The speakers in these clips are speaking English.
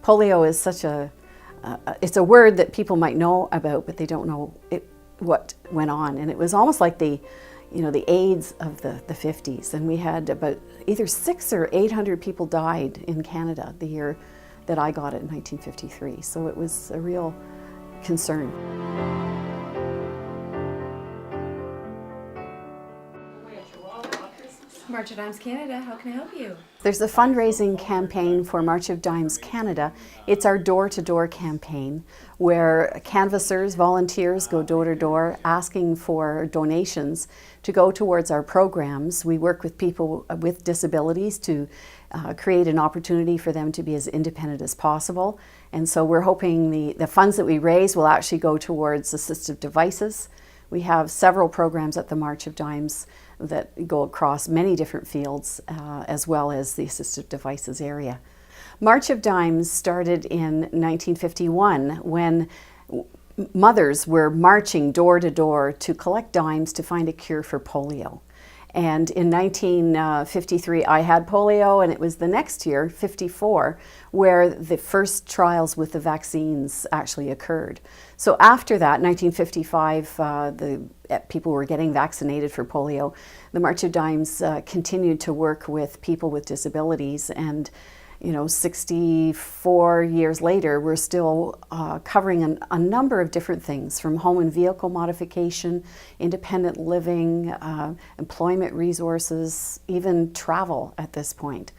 polio is such it's a word that people might know about, but they don't know what went on. And it was almost like the AIDS of the 50s. And we had about either 600 or 800 people died in Canada the year that I got it in 1953. So it was a real concern. March of Dimes Canada, how can I help you? There's a fundraising campaign for March of Dimes Canada. It's our door-to-door campaign where canvassers, volunteers go door-to-door asking for donations to go towards our programs. We work with people with disabilities to create an opportunity for them to be as independent as possible. And so we're hoping the funds that we raise will actually go towards assistive devices. We have several programs at the March of Dimes that go across many different fields, as well as the assistive devices area. March of Dimes started in 1951 when mothers were marching door to door to collect dimes to find a cure for polio. And in 1953, I had polio, and it was the next year, 54, where the first trials with the vaccines actually occurred. So after that, 1955, the people were getting vaccinated for polio. The March of Dimes continued to work with people with disabilities, and 64 years later, we're still covering a number of different things, from home and vehicle modification, independent living, employment resources, even travel at this point.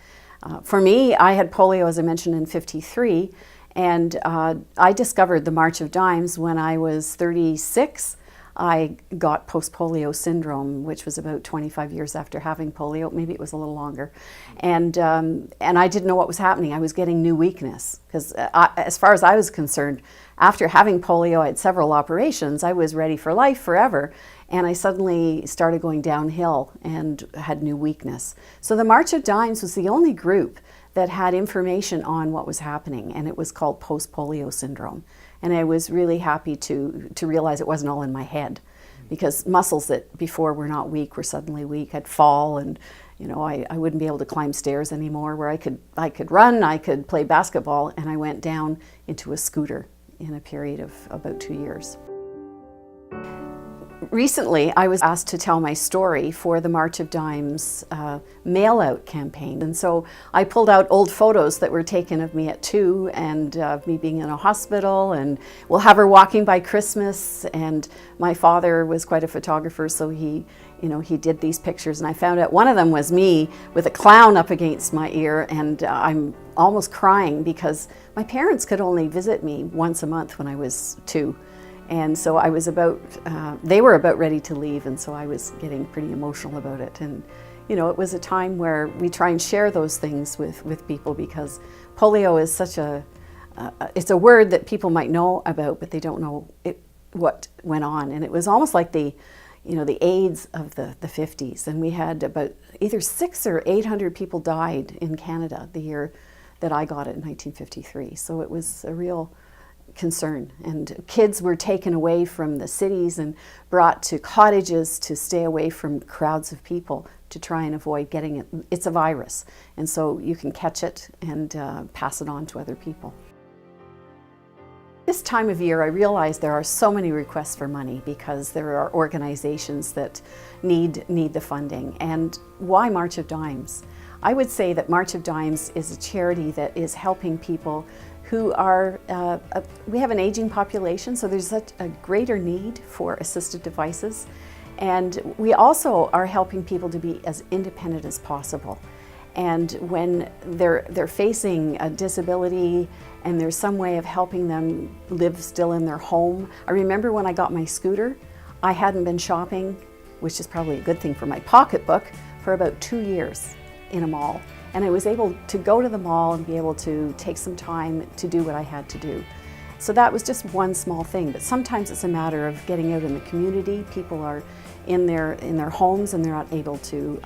For me, I had polio, as I mentioned, in 53, and I discovered the March of Dimes when I was 36. I got post-polio syndrome, which was about 25 years after having polio. Maybe it was a little longer. And I didn't know what was happening. I was getting new weakness because as far as I was concerned, after having polio, I had several operations. I was ready for life forever. And I suddenly started going downhill and had new weakness. So the March of Dimes was the only group that had information on what was happening, and it was called post-polio syndrome. And I was really happy to realize it wasn't all in my head, because muscles that before were not weak were suddenly weak. I'd fall, and I wouldn't be able to climb stairs anymore, where I could run, I could play basketball, and I went down into a scooter in a period of about 2 years. Recently, I was asked to tell my story for the March of Dimes mail-out campaign. And so I pulled out old photos that were taken of me at 2 and me being in a hospital, and we'll have her walking by Christmas. And my father was quite a photographer, so he did these pictures. And I found out one of them was me with a clown up against my ear, and I'm almost crying because my parents could only visit me once a month when I was 2. And so I was they were about ready to leave, and so I was getting pretty emotional about it. And, it was a time where we try and share those things with people, because polio is such it's a word that people might know about, but they don't know what went on. And it was almost like the AIDS of the 50s. And we had about either 600 or 800 people died in Canada the year that I got it in 1953. So it was a real concern, and kids were taken away from the cities and brought to cottages to stay away from crowds of people to try and avoid getting it. It's a virus, and so you can catch it and pass it on to other people. This time of year, I realize there are so many requests for money because there are organizations that need the funding. And why March of Dimes? I would say that March of Dimes is a charity that is helping people who are, we have an aging population, so there's such a greater need for assistive devices. And we also are helping people to be as independent as possible. And when they're facing a disability and there's some way of helping them live still in their home. I remember when I got my scooter, I hadn't been shopping, which is probably a good thing for my pocketbook, for about 2 years in a mall. And I was able to go to the mall and be able to take some time to do what I had to do. So that was just one small thing, but sometimes it's a matter of getting out in the community. People are in their homes and they're not able to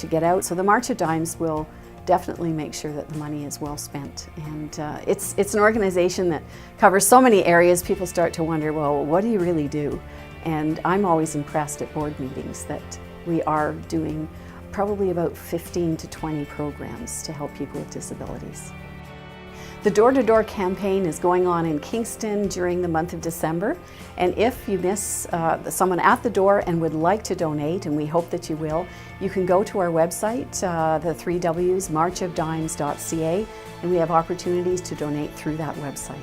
get out. So the March of Dimes will definitely make sure that the money is well spent. And it's an organization that covers so many areas. People start to wonder, well, what do you really do? And I'm always impressed at board meetings that we are doing probably about 15 to 20 programs to help people with disabilities. The door-to-door campaign is going on in Kingston during the month of December, and if you miss someone at the door and would like to donate, and we hope that you will, you can go to our website, the 3Ws, marchofdimes.ca, and we have opportunities to donate through that website.